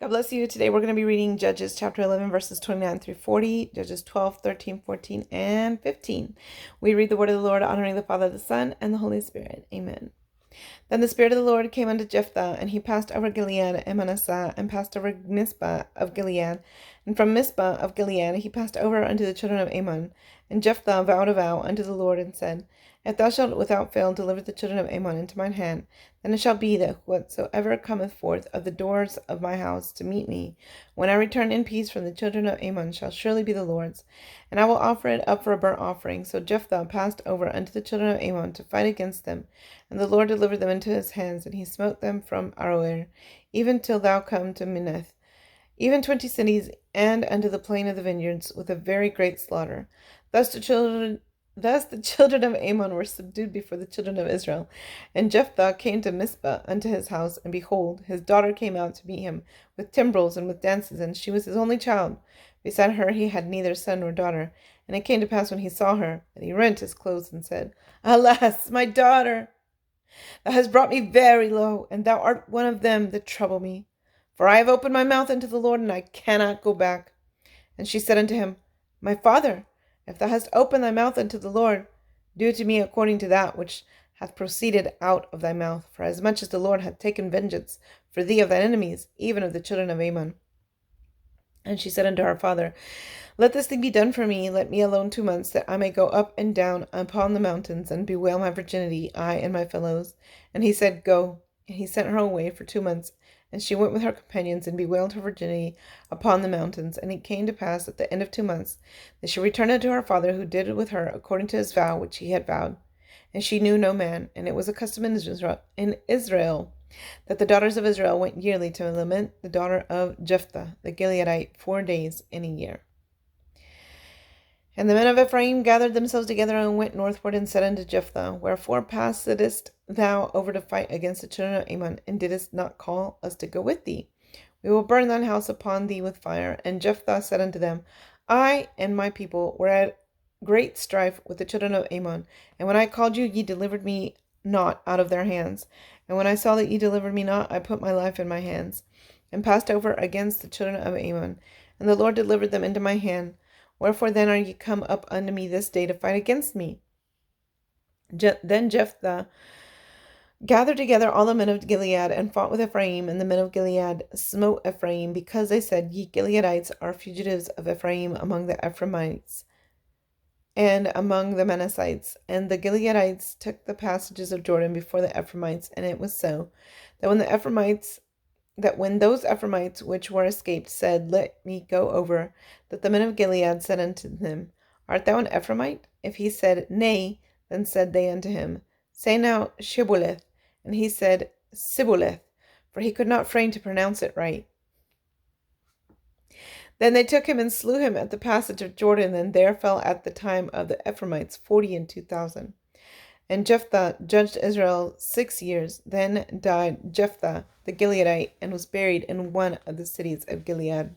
God bless you. Today we're going to be reading Judges chapter 11, verses 29 through 40, Judges 12, 13, 14, and 15. We read the word of the Lord, honoring the Father, the Son, and the Holy Spirit. Amen. Then the Spirit of the Lord came unto Jephthah, and he passed over Gilead and Manasseh, and passed over Mizpah of Gilead. And from Mizpah of Gilead he passed over unto the children of Ammon. And Jephthah vowed a vow unto the Lord, and said, If thou shalt without fail deliver the children of Ammon into mine hand, then it shall be that whatsoever cometh forth of the doors of my house to meet me, when I return in peace from the children of Ammon, shall surely be the Lord's, and I will offer it up for a burnt offering. So Jephthah passed over unto the children of Ammon to fight against them, and the Lord delivered them into his hands, and he smote them from Aroer, even till thou come to Minnith, even 20 cities, and unto the plain of the vineyards, with a very great slaughter. Thus the children of Ammon were subdued before the children of Israel. And Jephthah came to Mizpah unto his house, and behold, his daughter came out to meet him with timbrels and with dances, and she was his only child. Beside her he had neither son nor daughter. And it came to pass when he saw her, that he rent his clothes and said, Alas, my daughter! Thou hast brought me very low, and thou art one of them that trouble me. For I have opened my mouth unto the Lord, and I cannot go back. And she said unto him, My father, if thou hast opened thy mouth unto the Lord, do to me according to that which hath proceeded out of thy mouth, for as much as the Lord hath taken vengeance for thee of thine enemies, even of the children of Ammon. And she said unto her father, Let this thing be done for me, let me alone 2 months, that I may go up and down upon the mountains, and bewail my virginity, I and my fellows. And he said, Go. And he sent her away for 2 months, and she went with her companions, and bewailed her virginity upon the mountains. And it came to pass at the end of 2 months, that she returned unto her father, who did with her according to his vow which he had vowed. And she knew no man, and it was a custom in Israel that the daughters of Israel went yearly to lament the daughter of Jephthah the Gileadite 4 days in a year. And the men of Ephraim gathered themselves together and went northward, and said unto Jephthah, Wherefore passedst thou over to fight against the children of Ammon, and didst not call us to go with thee? We will burn thine house upon thee with fire. And Jephthah said unto them, I and my people were at great strife with the children of Ammon, and when I called you, ye delivered me not out of their hands. And when I saw that ye delivered me not, I put my life in my hands, and passed over against the children of Ammon. And the Lord delivered them into my hand. Wherefore then are ye come up unto me this day to fight against me? Then Jephthah gathered together all the men of Gilead, and fought with Ephraim. And the men of Gilead smote Ephraim, because they said, Ye Gileadites are fugitives of Ephraim among the Ephraimites and among the Manassites. And the Gileadites took the passages of Jordan before the Ephraimites. And it was so, that when those Ephraimites which were escaped said, Let me go over, that the men of Gilead said unto him, Art thou an Ephraimite? If he said, Nay, then said they unto him, Say now Shibboleth. And he said, Sibboleth, for he could not frame to pronounce it right. Then they took him and slew him at the passage of Jordan, and there fell at the time of the Ephraimites 42,000. And Jephthah judged Israel 6 years. Then died Jephthah the Gileadite, and was buried in one of the cities of Gilead.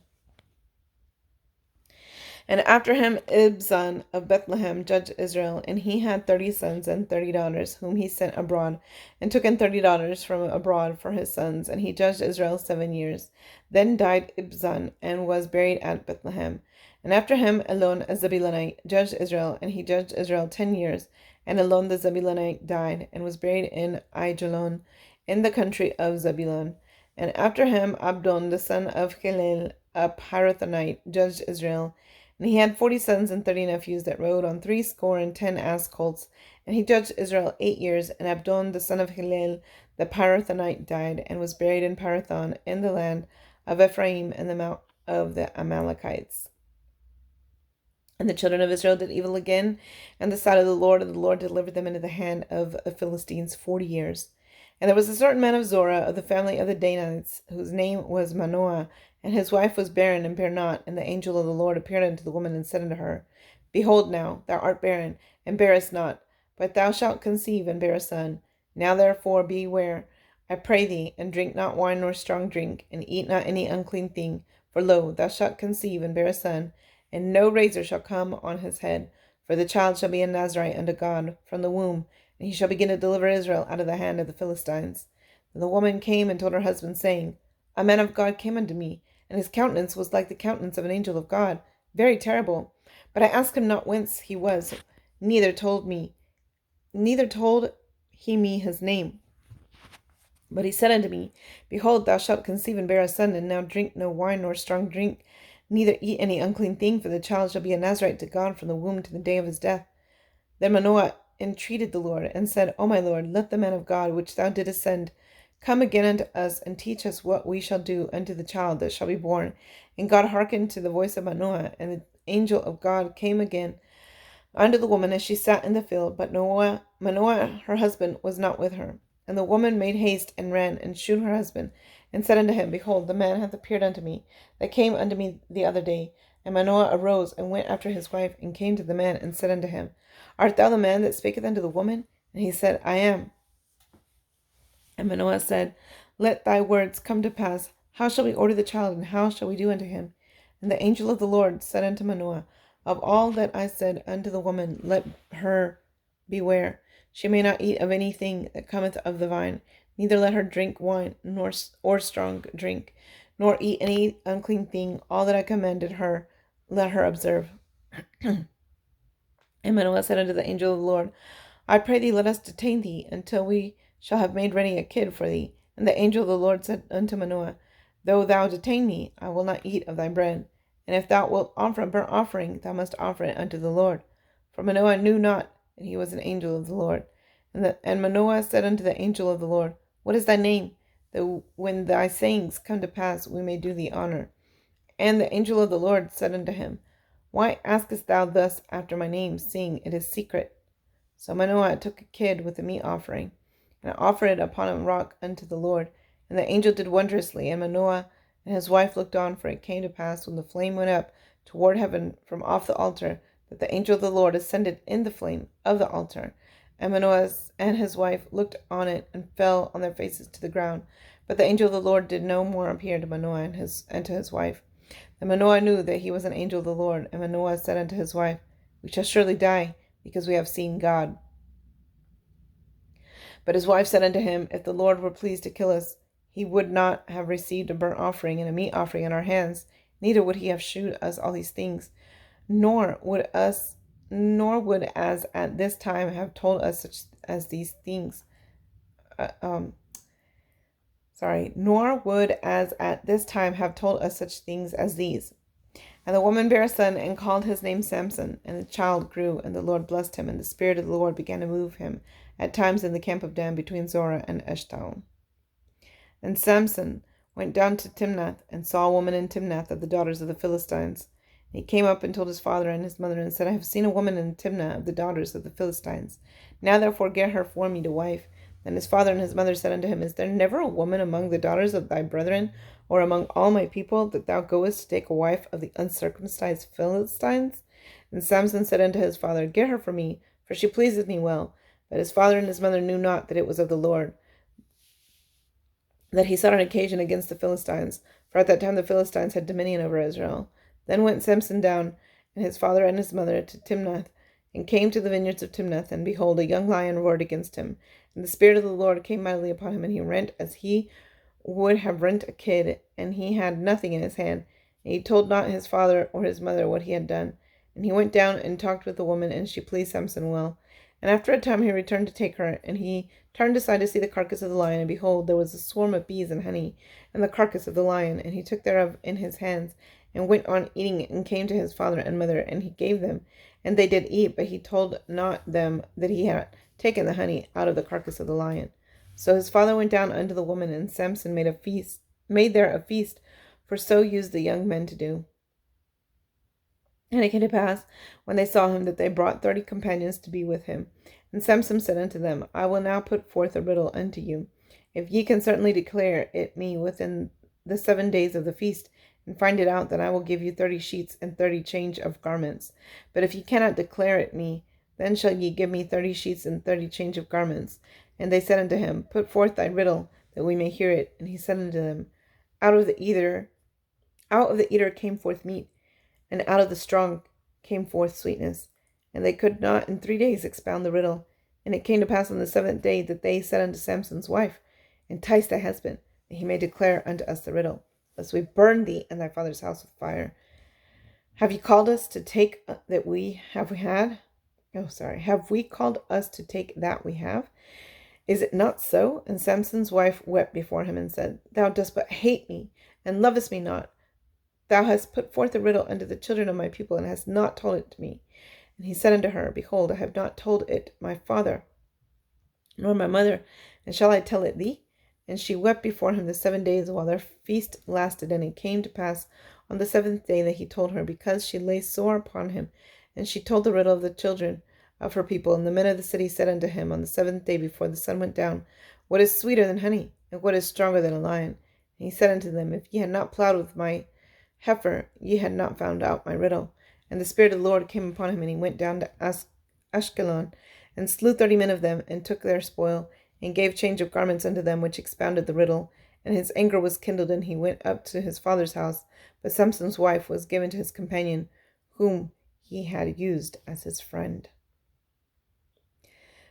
And after him Ibzan of Bethlehem judged Israel, and he had 30 sons and 30 daughters, whom he sent abroad, and took in 30 daughters from abroad for his sons. And he judged Israel 7 years. Then died Ibzan, and was buried at Bethlehem. And after him Elon a Zebulunite judged Israel, and he judged Israel 10 years. And Elon the Zebulunite died, and was buried in Aijalon, in the country of Zebulun. And after him Abdon the son of Hillel a Pirathonite judged Israel. And he had 40 sons and 30 nephews that rode on 70 ass colts. And he judged Israel 8 years. And Abdon the son of Hillel the Pirathonite died, and was buried in Parathon, in the land of Ephraim, and the mount of the Amalekites. And the children of Israel did evil again in the sight of the Lord, and the Lord delivered them into the hand of the Philistines 40 years. And there was a certain man of Zorah, of the family of the Danites, whose name was Manoah, and his wife was barren, and bare not. And the angel of the Lord appeared unto the woman, and said unto her, Behold now, thou art barren, and bearest not, but thou shalt conceive, and bear a son. Now therefore beware, I pray thee, and drink not wine nor strong drink, and eat not any unclean thing. For lo, thou shalt conceive, and bear a son, and no razor shall come on his head. For the child shall be a Nazarite unto God from the womb, and he shall begin to deliver Israel out of the hand of the Philistines. And the woman came and told her husband, saying, a man of God came unto me, and his countenance was like the countenance of an angel of God, very terrible. But I asked him not whence he was, neither told he me his name. But he said unto me, Behold, thou shalt conceive and bear a son, and now drink no wine nor strong drink, neither eat any unclean thing, for the child shall be a Nazarite to God from the womb to the day of his death. Then Manoah entreated the Lord, and said, O my Lord, let the man of God which thou didst send come again unto us, and teach us what we shall do unto the child that shall be born. And God hearkened to the voice of Manoah, and the angel of God came again unto the woman as she sat in the field, but Manoah her husband was not with her. And the woman made haste and ran and shewed her husband, and said unto him, Behold, the man hath appeared unto me, that came unto me the other day. And Manoah arose and went after his wife, and came to the man, and said unto him, Art thou the man that spaketh unto the woman? And he said, I am. And Manoah said, Let thy words come to pass. How shall we order the child, and how shall we do unto him? And the angel of the Lord said unto Manoah, Of all that I said unto the woman, let her beware. She may not eat of anything that cometh of the vine, neither let her drink wine, or strong drink, nor eat any unclean thing. All that I commanded her, let her observe. And Manoah said unto the angel of the Lord, I pray thee, let us detain thee until we shall have made ready a kid for thee. And the angel of the Lord said unto Manoah, Though thou detain me, I will not eat of thy bread. And if thou wilt offer a burnt offering, thou must offer it unto the Lord. For Manoah knew not that he was an angel of the Lord. And Manoah said unto the angel of the Lord, What is thy name? That when thy sayings come to pass, we may do thee honor. And the angel of the Lord said unto him, Why askest thou thus after my name, seeing it is secret? So Manoah took a kid with a meat offering, and offered it upon a rock unto the Lord. And the angel did wondrously, and Manoah and his wife looked on, for it came to pass, when the flame went up toward heaven from off the altar, that the angel of the Lord ascended in the flame of the altar. And Manoah and his wife looked on it, and fell on their faces to the ground. But the angel of the Lord did no more appear to Manoah and to his wife. And Manoah knew that he was an angel of the Lord. And Manoah said unto his wife, We shall surely die, because we have seen God. But his wife said unto him, If the Lord were pleased to kill us, he would not have received a burnt offering and a meat offering in our hands, neither would he have shewed us all these things, nor would as at this time have told us such as these things. Nor would as at this time have told us such things as these. And the woman bare a son, and called his name Samson. And the child grew, and the Lord blessed him, and the Spirit of the Lord began to move him at times in the camp of Dan between Zorah and Eshtaol. And Samson went down to Timnath, and saw a woman in Timnath of the daughters of the Philistines. And he came up and told his father and his mother, and said, I have seen a woman in Timnath of the daughters of the Philistines. Now therefore get her for me to wife. Then his father and his mother said unto him, Is there never a woman among the daughters of thy brethren, or among all my people, that thou goest to take a wife of the uncircumcised Philistines? And Samson said unto his father, Get her for me, for she pleaseth me well. But his father and his mother knew not that it was of the Lord, that he sought an occasion against the Philistines, for at that time the Philistines had dominion over Israel. Then went Samson down, and his father and his mother, to Timnath, and came to the vineyards of Timnath, and behold, a young lion roared against him. And the Spirit of the Lord came mightily upon him, and he rent as he would have rent a kid, and he had nothing in his hand. And he told not his father or his mother what he had done. And he went down and talked with the woman, and she pleased Samson well. And after a time he returned to take her, and he turned aside to see the carcass of the lion, and behold, there was a swarm of bees and honey, and the carcass of the lion. And he took thereof in his hands, and went on eating it, and came to his father and mother, and he gave them, and they did eat, but he told not them that he had taken the honey out of the carcass of the lion. So his father went down unto the woman, and Samson made there a feast, for so used the young men to do. And it came to pass, when they saw him, that they brought 30 companions to be with him. And Samson said unto them, I will now put forth a riddle unto you. If ye can certainly declare it me within the 7 days of the feast, and find it out, then I will give you 30 sheets and 30 change of garments. But if ye cannot declare it me, then shall ye give me 30 sheets and 30 change of garments. And they said unto him, Put forth thy riddle, that we may hear it. And he said unto them, Out of the eater came forth meat, and out of the strong came forth sweetness. And they could not in 3 days expound the riddle. And it came to pass on the 7th day that they said unto Samson's wife, Entice thy husband, he may declare unto us the riddle, lest we burn thee and thy father's house with fire. Have you called us to take that we have had? Oh, sorry. Have we called us to take that we have? Is it not so? And Samson's wife wept before him and said, Thou dost but hate me, and lovest me not. Thou hast put forth a riddle unto the children of my people, and hast not told it to me. And he said unto her, Behold, I have not told it my father, nor my mother, and shall I tell it thee? And she wept before him the 7 days while their feast lasted. And it came to pass on the 7th day that he told her, because she lay sore upon him. And she told the riddle of the children of her people. And the men of the city said unto him on the 7th day before the sun went down, What is sweeter than honey, and what is stronger than a lion? And he said unto them, If ye had not plowed with my heifer, ye had not found out my riddle. And the Spirit of the Lord came upon him, and he went down to Ashkelon, and slew 30 men of them, and took their spoil, and gave change of garments unto them which expounded the riddle. And his anger was kindled, and he went up to his father's house. But Samson's wife was given to his companion, whom he had used as his friend.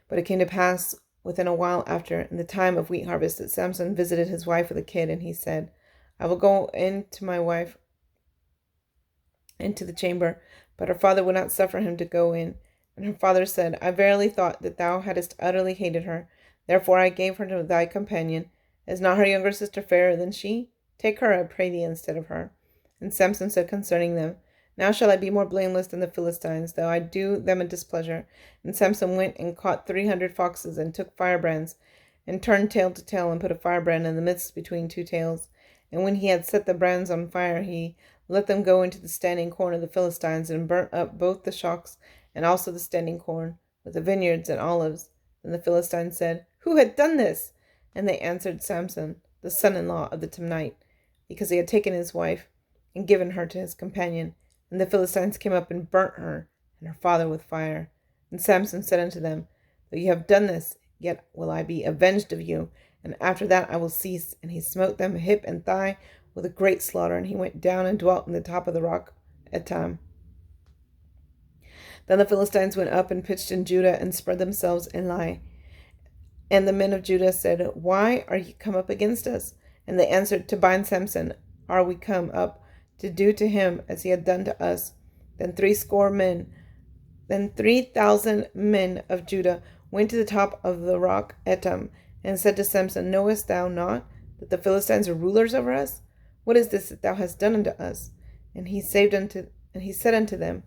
But it came to pass within a while after, in the time of wheat harvest, that Samson visited his wife with a kid, and he said, I will go in to my wife into the chamber. But her father would not suffer him to go in. And her father said, I verily thought that thou hadst utterly hated her. Therefore I gave her to thy companion. Is not her younger sister fairer than she? Take her, I pray thee, instead of her. And Samson said concerning them, Now shall I be more blameless than the Philistines, though I do them a displeasure. And Samson went and caught 300 foxes, and took firebrands, and turned tail to tail, and put a firebrand in the midst between two tails. And when he had set the brands on fire, he let them go into the standing corn of the Philistines, and burnt up both the shocks and also the standing corn, with the vineyards and olives. Then the Philistines said, Who had done this? And they answered, Samson, the son-in-law of the Timnite, because he had taken his wife and given her to his companion. And the Philistines came up and burnt her and her father with fire. And Samson said unto them, Though you have done this, yet will I be avenged of you, and after that I will cease. And he smote them hip and thigh with a great slaughter, and he went down and dwelt in the top of the rock Etam. Then the Philistines went up and pitched in Judah, and spread themselves in Lai. And the men of Judah said, Why are ye come up against us? And they answered, To bind Samson are we come up, to do to him as he had done to us. Then 3,000 men of Judah went to the top of the rock Etam, and said to Samson, Knowest thou not that the Philistines are rulers over us? What is this that thou hast done unto us? And he said unto them,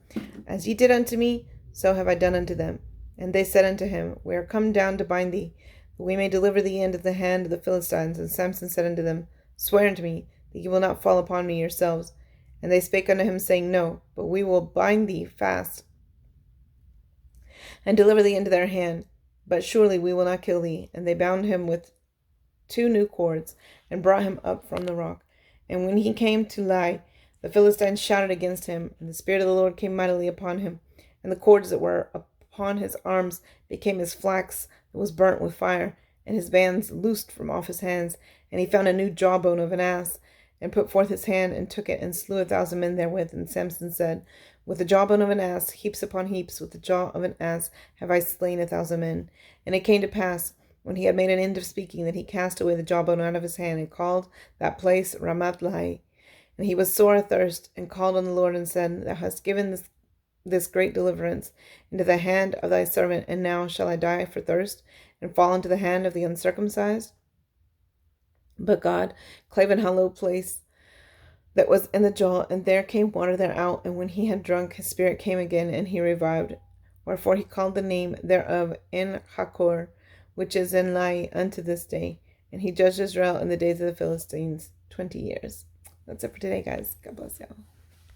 As ye did unto me, so have I done unto them. And they said unto him, We are come down to bind thee, that we may deliver thee into the hand of the Philistines. And Samson said unto them, Swear unto me that ye will not fall upon me yourselves. And they spake unto him, saying, No, but we will bind thee fast, and deliver thee into their hand. But surely we will not kill thee. And they bound him with 2 new cords, and brought him up from the rock. And when he came to Lai, the Philistines shouted against him, and the Spirit of the Lord came mightily upon him. And the cords that were upon his arms became as flax that was burnt with fire, and his bands loosed from off his hands. And he found a new jawbone of an ass, and put forth his hand, and took it, and slew 1,000 men therewith. And Samson said, With the jawbone of an ass, heaps upon heaps, with the jaw of an ass, have I slain 1,000 men. And it came to pass, when he had made an end of speaking, that he cast away the jawbone out of his hand, and called that place Ramath-Lehi. And he was sore athirst, and called on the Lord, and said, Thou hast given this great deliverance into the hand of thy servant, and now shall I die for thirst, and fall into the hand of the uncircumcised? But God clave an hollow place that was in the jaw, and there came water thereout, and when he had drunk, his spirit came again, and he revived. Wherefore he called the name thereof En-Hakkore, which is in Lai unto this day. And he judged Israel in the days of the Philistines 20 years. That's it for today, guys. God bless y'all.